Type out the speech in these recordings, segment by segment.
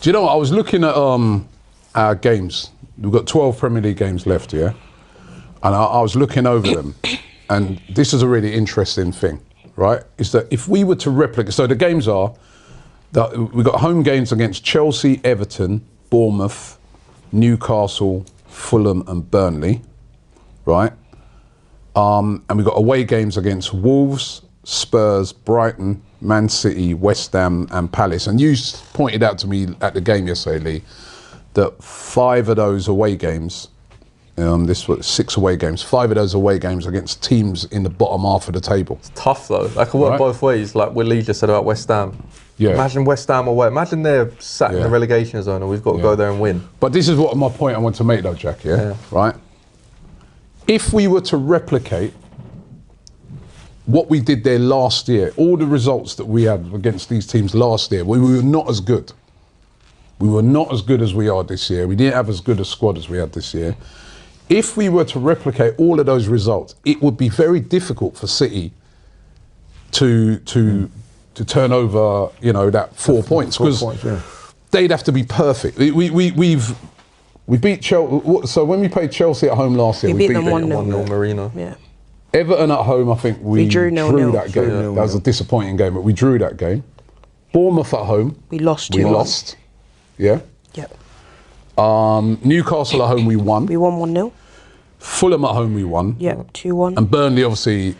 Do you know what? I was looking at our games. We've got 12 Premier League games left, yeah? And I was looking over them. And this is a really interesting thing, right? Is that if we were to replicate, so the games are, that we've got home games against Chelsea, Everton, Bournemouth, Newcastle, Fulham and Burnley, right? And we've got away games against Wolves, Spurs, Brighton, Man City, West Ham and Palace. And you pointed out to me at the game yesterday, Lee, that 5 of those away games, this was 6 away games, 5 of those away games against teams in the bottom half of the table. It's tough though. That can work both ways, like what Lee just said about West Ham. Yeah. Imagine West Ham away. Imagine they're sat in the relegation zone and we've got to go there and win. But this is what my point I want to make though, Jack, right? If we were to replicate what we did there last year, all the results that we had against these teams last year, we were not as good. We were not as good as we are this year. We didn't have as good a squad as we had this year. If we were to replicate all of those results, it would be very difficult for City to turn over, you know, that 4 points, because they'd have to be perfect. We beat Chelsea. So when we played Chelsea at home last year, we beat them 1-0 Marino. Yeah. Everton at home, I think we drew that game. That was a disappointing game, but we drew that game. Bournemouth at home, we lost. We lost. Yeah. Yep. Newcastle at home, we won. We won 1-0. Fulham at home, we won. Yep, 2-1. And Burnley, obviously,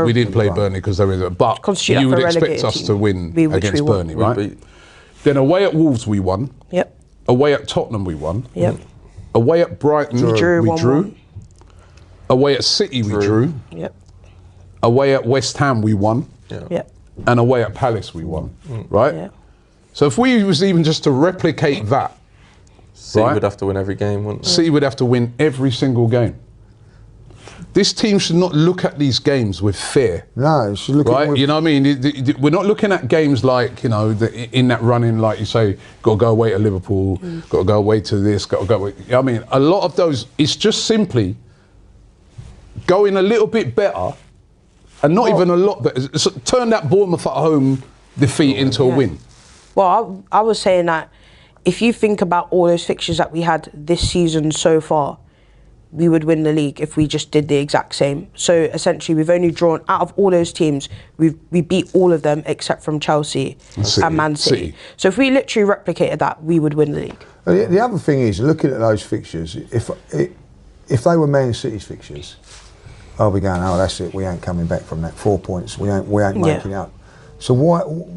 we didn't play Burnley because they were. But you would expect us to win against Burnley, right? Then away at Wolves, we won. Yep. Away at Tottenham, we won. Yep. Away at Brighton, we drew. Away at City, we drew. Yep. Away at West Ham, we won. Yep. And away at Palace, we won. Right? Yeah. So if we was even just to replicate that, City would have to win every game, wouldn't they? City would have to win every single game. This team should not look at these games with fear. No, it should look at right. You know what I mean? We're not looking at games like, you know, in that running, like you say, got to go away to Liverpool, got to go away to this, got to go away. You know what I mean? A lot of those, it's just simply going a little bit better, and not even a lot better. So turn that Bournemouth at home defeat into a win. Well, I was saying that if you think about all those fixtures that we had this season so far, we would win the league if we just did the exact same. So essentially, we've only drawn, out of all those teams, we beat all of them except from Chelsea and Man City. So if we literally replicated that, we would win the league. The other thing is, looking at those fixtures, if they were Man City's fixtures, I'll be going, oh, that's it, we ain't coming back from that. 4 points, we ain't making it up. So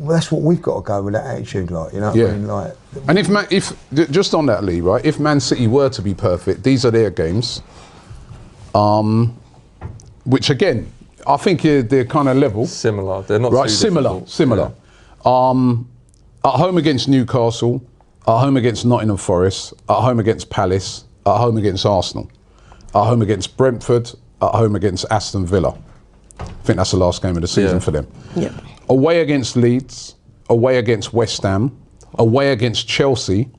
that's what we've got to go with, that attitude, like, you know what I mean? Like, and if just on that, Lee, right, if Man City were to be perfect, these are their games, which again, I think they're kind of level. Similar, they're not right, similar. Yeah. At home against Newcastle, at home against Nottingham Forest, at home against Palace, at home against Arsenal, at home against Brentford, at home against Aston Villa. I think that's the last game of the season for them. Yeah. Away against Leeds, away against West Ham, away against Chelsea,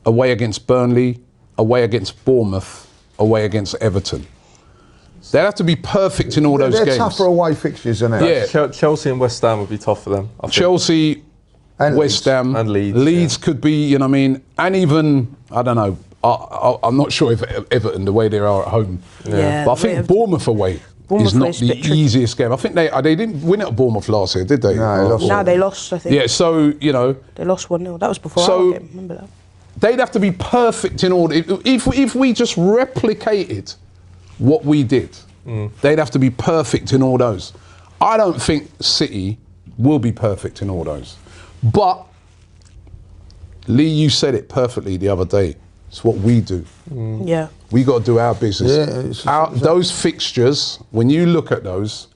away against Burnley, away against Bournemouth, away against Everton. They'd have to be perfect in all those games. They're tougher away fixtures, aren't they? Yeah. Chelsea and West Ham would be tough for them. Chelsea, and West Ham, and Leeds. Leeds could be, you know what I mean, and even, I don't know, I'm not sure if Everton, the way they are at home. Yeah. But I think Bournemouth away is not the easiest game. I think they didn't win at Bournemouth last year, did they? No, they lost, I think. Yeah, so, you know. They lost 1-0. That was before our game, remember that? They'd have to be perfect in order. If we just replicated what we did, they'd have to be perfect in all those. I don't think City will be perfect in all those. But, Lee, you said it perfectly the other day. It's what we do. Yeah. We got to do our business. Those fixtures, when you look at those,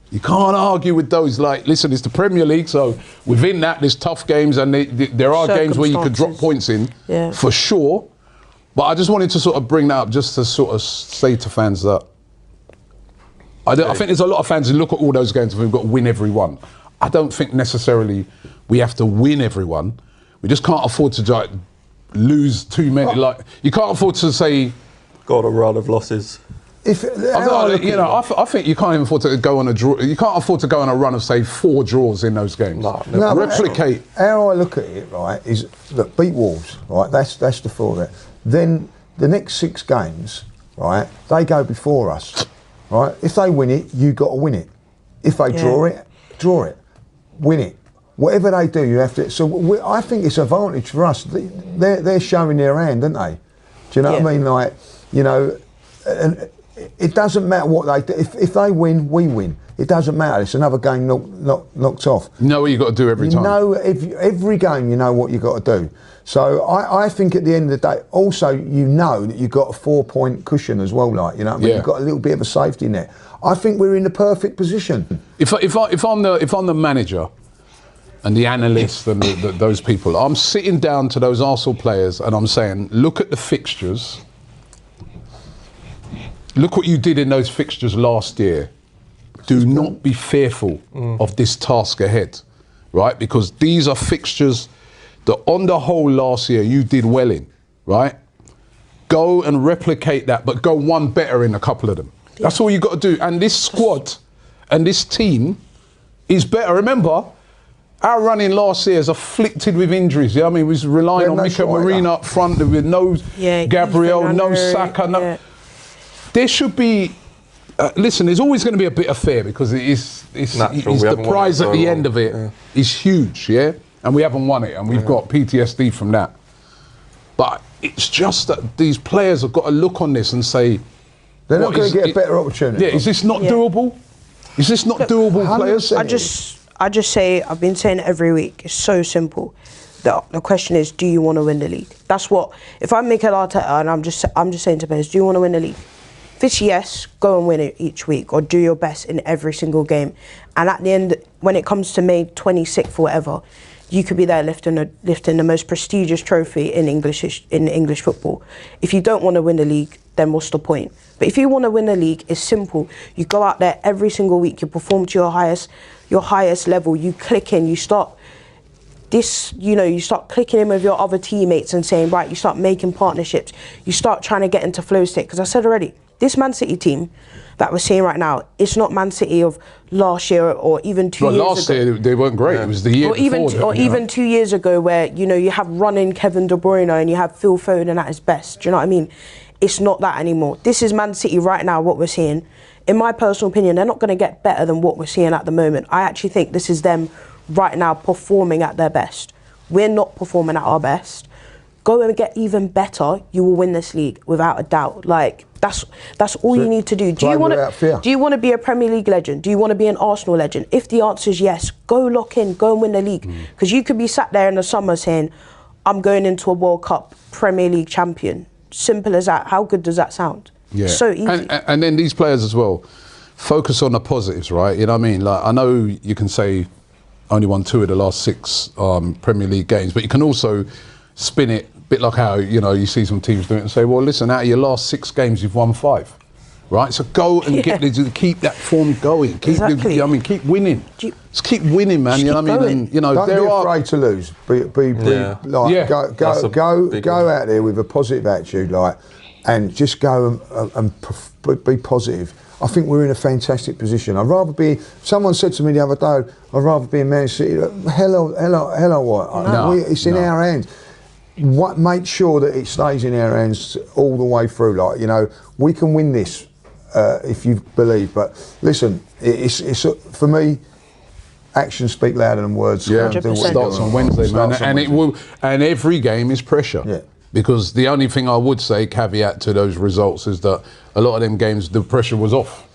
you can't argue with those. Like, listen, it's the Premier League, so within that, there's tough games, and there are games where you could drop points in, for sure. But I just wanted to sort of bring that up just to sort of say to fans that I think there's a lot of fans who look at all those games and we've got to win every one. I don't think necessarily we have to win every one. We just can't afford to lose too many. Like, you can't afford to say, got a run of losses. I think you can't even afford to go on a draw. You can't afford to go on a run of say 4 draws in those games. No, replicate. How I look at it, right, is look, beat Wolves, right. That's the thought of it. Then the next 6 games, right, they go before us, right. If they win it, you got to win it. If they draw it, win it. Whatever they do, you have to. So I think it's an advantage for us. They're showing their hand, aren't they? Do you know what I mean? Like, you know, and it doesn't matter what they do. If they win, we win. It doesn't matter. It's another game knocked off. You know what you got to do every time. You know, every game, you know what you got to do. So I think at the end of the day, also you know that you've got a 4-point cushion as well. Like, you know what I mean? You've got a little bit of a safety net. I think we're in the perfect position. If I'm the manager and the analysts and those people, I'm sitting down to those Arsenal players and I'm saying, look at the fixtures. Look what you did in those fixtures last year. Do not be fearful of this task ahead, right? Because these are fixtures that on the whole last year you did well in, right? Go and replicate that, but go one better in a couple of them. That's all you got to do. And this squad and this team is better. Remember, our running last year is afflicted with injuries. Yeah, I mean, we was relying on Mikel Marino up front with no Gabriel, no Saka, no. There should be. Listen, there's always going to be a bit of fear because it's the prize at the end of it is huge, yeah, and we haven't won it, and we've got PTSD from that. But it's just that these players have got to look on this and say, they're not going to get a better opportunity. Yeah, is this not doable? Is this not doable, players? I just say, I've been saying it every week. It's so simple. The question is, do you want to win the league? That's what. If I make an Arteta and I'm just saying to players, do you want to win the league? If it's yes, go and win it each week or do your best in every single game. And at the end, when it comes to May 26th or whatever, you could be there lifting the most prestigious trophy in English football. If you don't want to win the league, then what's the point? But if you want to win the league, it's simple. You go out there every single week, you perform to your highest level, you click in, you start clicking in with your other teammates and saying, right, you start making partnerships, you start trying to get into flow state. Because I said already, this Man City team that we're seeing right now, it's not Man City of last year or even 2 years ago. Last year they weren't great. It was the year before. Even 2 years ago, where you have running Kevin De Bruyne and you have Phil Foden at his best. Do you know what I mean? It's not that anymore. This is Man City right now. What we're seeing, in my personal opinion, they're not going to get better than what we're seeing at the moment. I actually think this is them right now performing at their best. We're not performing at our best. Go and get even better. You will win this league without a doubt. Like that's all you need to do. Do you want to be a Premier League legend? Do you want to be an Arsenal legend? If the answer is yes, go lock in, go and win the league. Because you could be sat there in the summer saying, I'm going into a World Cup Premier League champion. Simple as that. How good does that sound? Yeah. So easy. And then these players as well, focus on the positives, right? You know what I mean? Like, I know you can say only won 2 of the last 6 Premier League games, but you can also spin it a bit like how, you see some teams do it and say, well, listen, out of your last 6 games, you've won 5. Right? So go and keep that form going. Keep winning. Just keep winning, man. You know what I mean? And, don't be afraid to lose. Go out there with a positive attitude, and just go and be positive. I think we're in a fantastic position. I'd rather be. Someone said to me the other day, I'd rather be in Man City. Hello, what? It's in our hands. Make sure that it stays in our hands all the way through. We can win this if you believe. But listen, it's for me. Actions speak louder than words. Yeah, it starts on Wednesday, man, and it will. And every game is pressure. Yeah. Because the only thing I would say, caveat to those results, is that a lot of them games, the pressure was off.